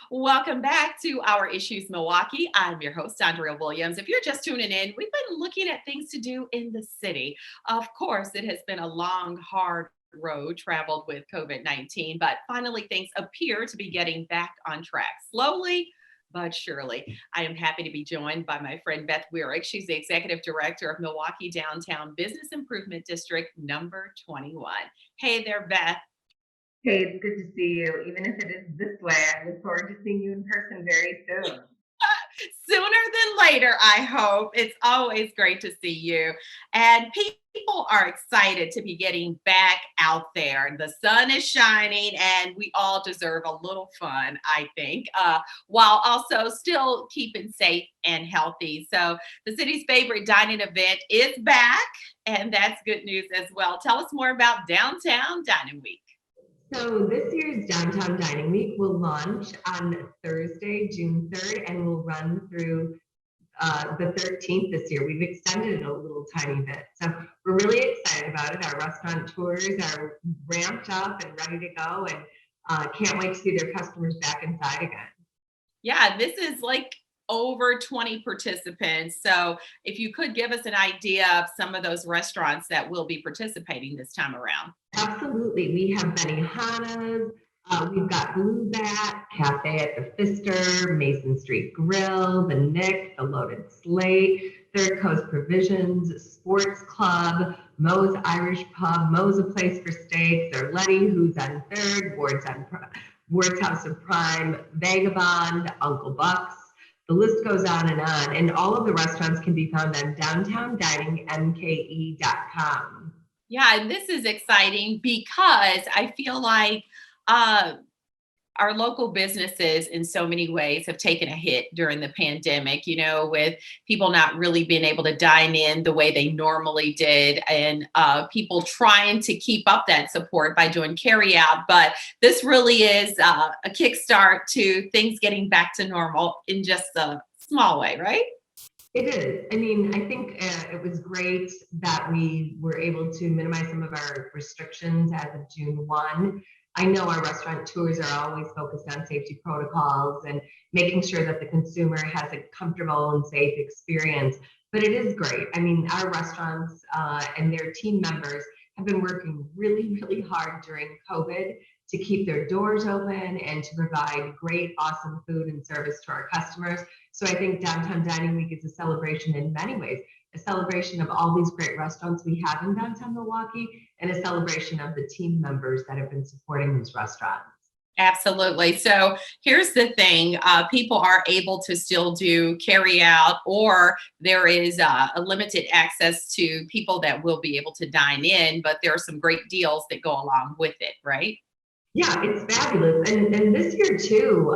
Welcome back to Our Issues Milwaukee. I'm your host, Andrea Williams. If you're just tuning in, we've been looking at things to do in the city. Of course, it has been a long, hard road traveled with COVID-19, but finally things appear to be getting back on track. Slowly, but surely. I am happy to be joined by my friend Beth Weirick. She's the executive director of Milwaukee Downtown Improvement District number 21. Hey there, Beth. Hey, it's good to see you. Even if it is this way, I look forward to seeing you in person very soon. Sooner than later, I hope. It's always great to see you. And people are excited to be getting back out there. The sun is shining, and we all deserve a little fun, I think, while also still keeping safe and healthy. So, the city's favorite dining event is back, and that's good news as well. Tell us more about Downtown Dining Week. So this year's Downtown Dining Week will launch on Thursday, June 3rd, and will run through the 13th this year. We've extended it a little tiny bit. So we're really excited about it. Our restaurant tours are ramped up and ready to go, and can't wait to see their customers back inside again. Yeah, this is like over 20 participants. So if you could give us an idea of some of those restaurants that will be participating this time around. Absolutely. We have Benihana's, we've got Blue Bat, Cafe at the Pfister, Mason Street Grill, the Nick, the Loaded Slate, Third Coast Provisions, Sports Club, Moe's Irish Pub, Moe's a Place for Steaks, Letty, who's on Third, Ward's House of Prime, Vagabond, Uncle Buck's. The list goes on, and all of the restaurants can be found on downtowndiningmke.com. Yeah, and this is exciting because I feel like uh, our local businesses, in so many ways, have taken a hit during the pandemic, with people not really being able to dine in the way they normally did, and people trying to keep up that support by doing carry out. But this really is a kickstart to things getting back to normal in just a small way, right? It is. I mean, I think it was great that we were able to minimize some of our restrictions as of June 1. I know our restaurant tours are always focused on safety protocols and making sure that the consumer has a comfortable and safe experience. But it is great. I mean, our restaurants and their team members have been working really, really hard during COVID to keep their doors open and to provide great, awesome food and service to our customers. So I think Downtown Dining Week is a celebration in many ways, a celebration of all these great restaurants we have in downtown Milwaukee, and a celebration of the team members that have been supporting these restaurants. Absolutely. So here's the thing, people are able to still do carry out, or there is a limited access to people that will be able to dine in, but there are some great deals that go along with it, right? Yeah, it's fabulous. And this year too,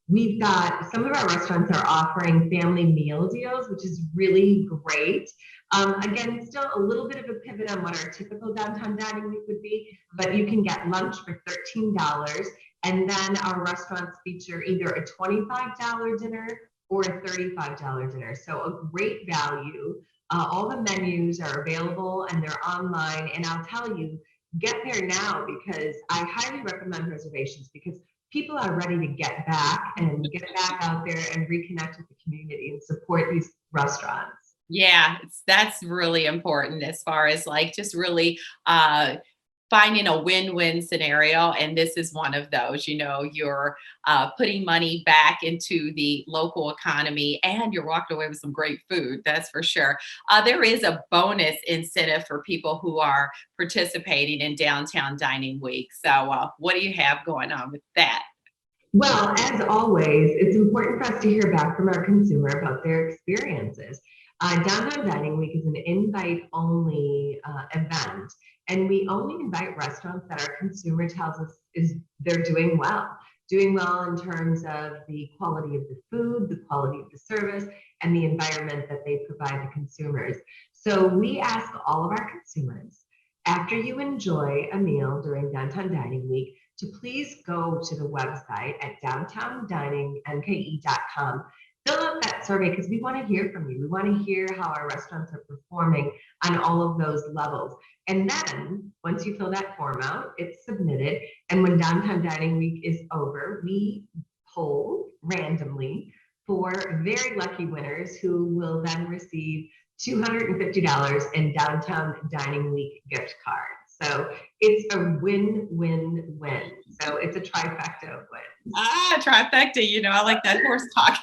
we've got some of our restaurants are offering family meal deals, which is really great. Again, still a little bit of a pivot on what our typical downtown dining week would be, but you can get lunch for $13. And then our restaurants feature either a $25 dinner or a $35 dinner. So a great value. All the menus are available and they're online. And I'll tell you, get there now because I highly recommend reservations because people are ready to get back out there and reconnect with the community and support these restaurants. Yeah, that's really important as far as like just really finding a win-win scenario. And this is one of those, you're putting money back into the local economy and you're walking away with some great food. That's for sure. There is a bonus incentive for people who are participating in Downtown Dining Week. So what do you have going on with that? Well, as always, it's important for us to hear back from our consumer about their experiences. Downtown Dining Week is an invite-only event, and we only invite restaurants that our consumer tells us is they're doing well in terms of the quality of the food, the quality of the service, and the environment that they provide the consumers. So we ask all of our consumers, after you enjoy a meal during Downtown Dining Week, to please go to the website at downtowndiningmke.com. Fill out that survey because we want to hear from you. We want to hear how our restaurants are performing on all of those levels. And then once you fill that form out, it's submitted. And when Downtown Dining Week is over, we poll randomly for very lucky winners who will then receive $250 in Downtown Dining Week gift cards. So it's a win-win-win. So it's a trifecta of wins. Trifecta, I like that horse talk.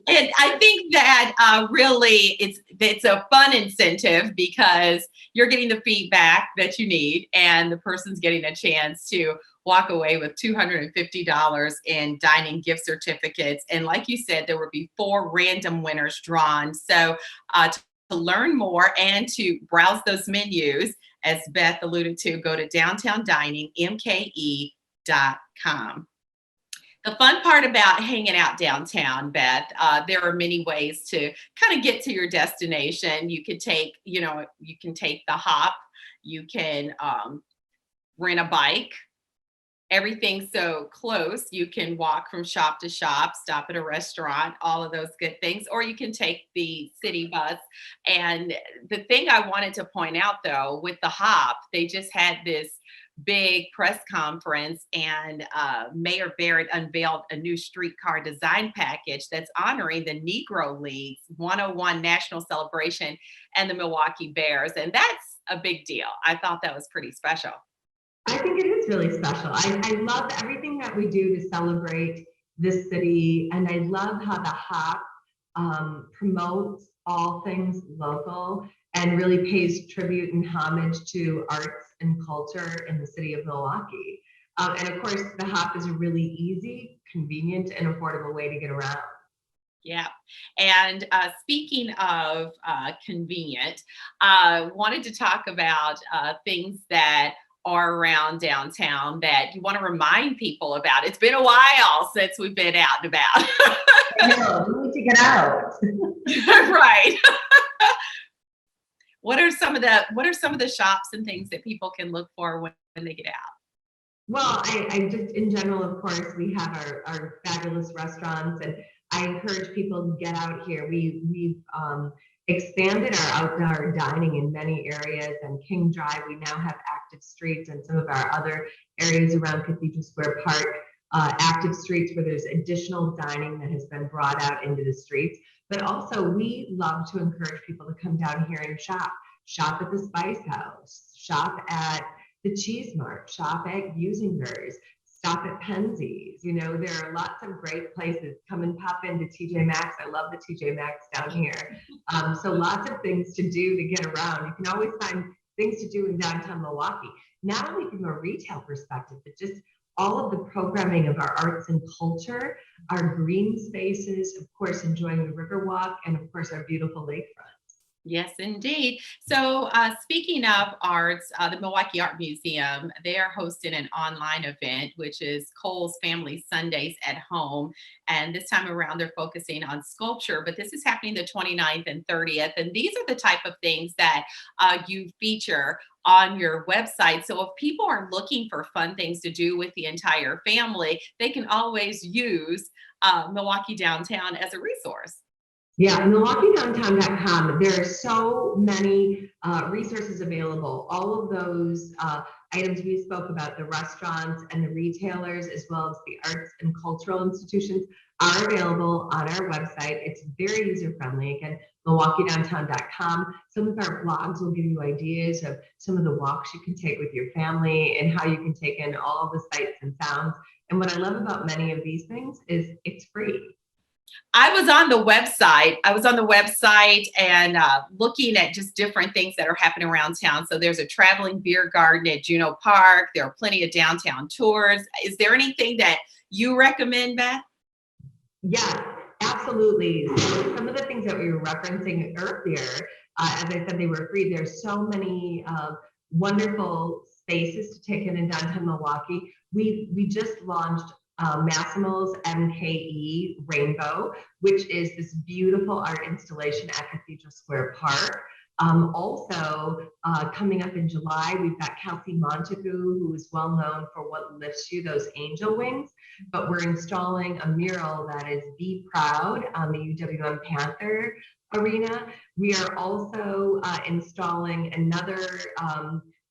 And I think that really it's a fun incentive because you're getting the feedback that you need and the person's getting a chance to walk away with $250 in dining gift certificates. And like you said, there will be 4 random winners drawn. So to learn more and to browse those menus, as Beth alluded to, go to downtowndiningmke.com. The fun part about hanging out downtown, Beth, there are many ways to kind of get to your destination. You can take, the hop. You can rent a bike. Everything's so close. You can walk from shop to shop, stop at a restaurant, all of those good things, or you can take the city bus. And the thing I wanted to point out, though, with the hop, they just had this big press conference, and Mayor Barrett unveiled a new streetcar design package that's honoring the Negro League's 101 National Celebration and the Milwaukee Bears. And that's a big deal. I thought that was pretty special. I think it is really special. I love everything that we do to celebrate this city. And I love how the hop promotes all things local and really pays tribute and homage to arts and culture in the city of Milwaukee. And of course, the hop is a really easy, convenient, and affordable way to get around. Yeah. And speaking of convenient, wanted to talk about things that are around downtown that you want to remind people about. It's been a while since we've been out and about. I know, we need to get out. Right. What are some of the shops and things that people can look for when they get out? Well, I just, in general, of course, we have our fabulous restaurants, and I encourage people to get out here. We've expanded our outdoor dining in many areas, and King Drive, we now have active streets, and some of our other areas around Cathedral Square Park, active streets where there's additional dining that has been brought out into the streets. But also, we love to encourage people to come down here and shop. Shop at the Spice House, shop at the Cheese Mart, shop at Usinger's, stop at Penzies. There are lots of great places. Come and pop into TJ Maxx. I love the TJ Maxx down here. So lots of things to do to get around. You can always find things to do in downtown Milwaukee, not only from a retail perspective, but just all of the programming of our arts and culture, our green spaces, of course, enjoying the Riverwalk, and of course, our beautiful lakefront. Yes, indeed. So speaking of arts, the Milwaukee Art Museum, they are hosting an online event, which is Cole's Family Sundays at Home. And this time around, they're focusing on sculpture, but this is happening the 29th and 30th. And these are the type of things that you feature on your website. So if people are looking for fun things to do with the entire family, they can always use Milwaukee Downtown as a resource. Yeah, MilwaukeeDowntown.com. There are so many resources available. All of those items we spoke about, the restaurants and the retailers, as well as the arts and cultural institutions, are available on our website. It's very user-friendly. Again, MilwaukeeDowntown.com. Some of our blogs will give you ideas of some of the walks you can take with your family and how you can take in all of the sights and sounds. And what I love about many of these things is it's free. I was on the website and looking at just different things that are happening around town. So there's a traveling beer garden at Juneau Park. There are plenty of downtown tours. Is there anything that you recommend, Beth? Yeah, absolutely. So some of the things that we were referencing earlier, as I said, they were free. There's so many wonderful spaces to take in downtown Milwaukee. We just launched Massimo's MKE Rainbow, which is this beautiful art installation at Cathedral Square Park. Also, coming up in July, we've got Kelsey Montagu, who is well known for What Lifts You, those angel wings, but we're installing a mural that is Be Proud on the UWM Panther Arena. We are also installing another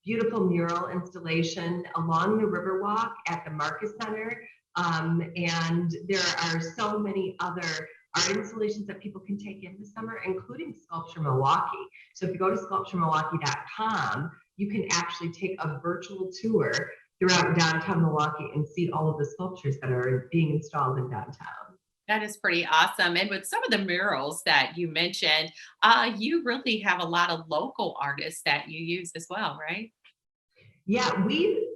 beautiful mural installation along the Riverwalk at the Marcus Center, And there are so many other art installations that people can take in the summer, including Sculpture Milwaukee. So if you go to sculpturemilwaukee.com, you can actually take a virtual tour throughout downtown Milwaukee and see all of the sculptures that are being installed in downtown. That is pretty awesome. And with some of the murals that you mentioned, you really have a lot of local artists that you use as well, right? Yeah,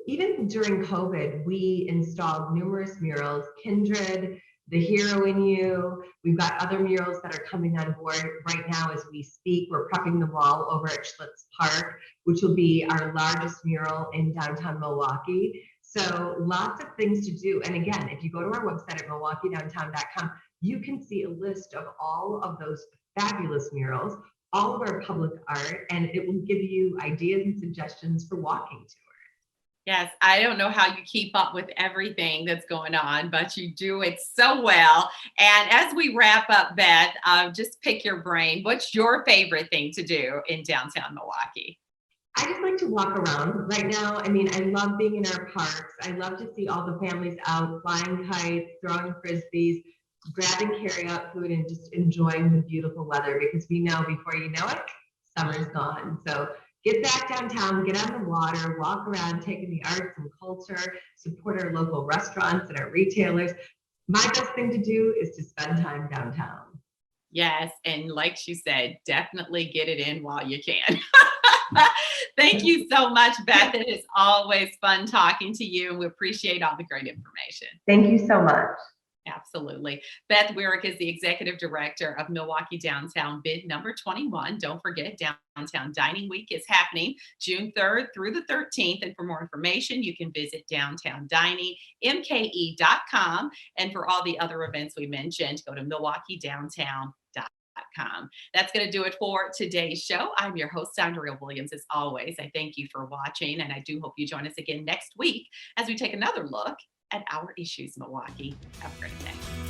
even during COVID, we installed numerous murals, Kindred, The Hero in You. We've got other murals that are coming on board right now as we speak. We're prepping the wall over at Schlitz Park, which will be our largest mural in downtown Milwaukee. So lots of things to do. And again, if you go to our website at milwaukeedowntown.com, you can see a list of all of those fabulous murals, all of our public art, and it will give you ideas and suggestions for walking tours. Yes, I don't know how you keep up with everything that's going on, but you do it so well. And as we wrap up, Beth, just pick your brain. What's your favorite thing to do in downtown Milwaukee? I just like to walk around right now. I mean, I love being in our parks. I love to see all the families out flying kites, throwing frisbees, grabbing carry-out food, and just enjoying the beautiful weather because we know before you know it, summer's gone. So get back downtown, get on the water, walk around, take in the arts and culture, support our local restaurants and our retailers. My best thing to do is to spend time downtown. Yes, and like she said, definitely get it in while you can. Thank you so much, Beth. It is always fun talking to you, and we appreciate all the great information. Thank you so much. Absolutely. Beth Weirick is the executive director of Milwaukee Downtown Bid number 21. Don't forget, Downtown Dining Week is happening June 3rd through the 13th. And for more information, you can visit downtowndiningmke.com. And for all the other events we mentioned, go to milwaukeedowntown.com. That's going to do it for today's show. I'm your host, Andrea Williams. As always, I thank you for watching, and I do hope you join us again next week as we take another look at our issues, Milwaukee. Have a great day.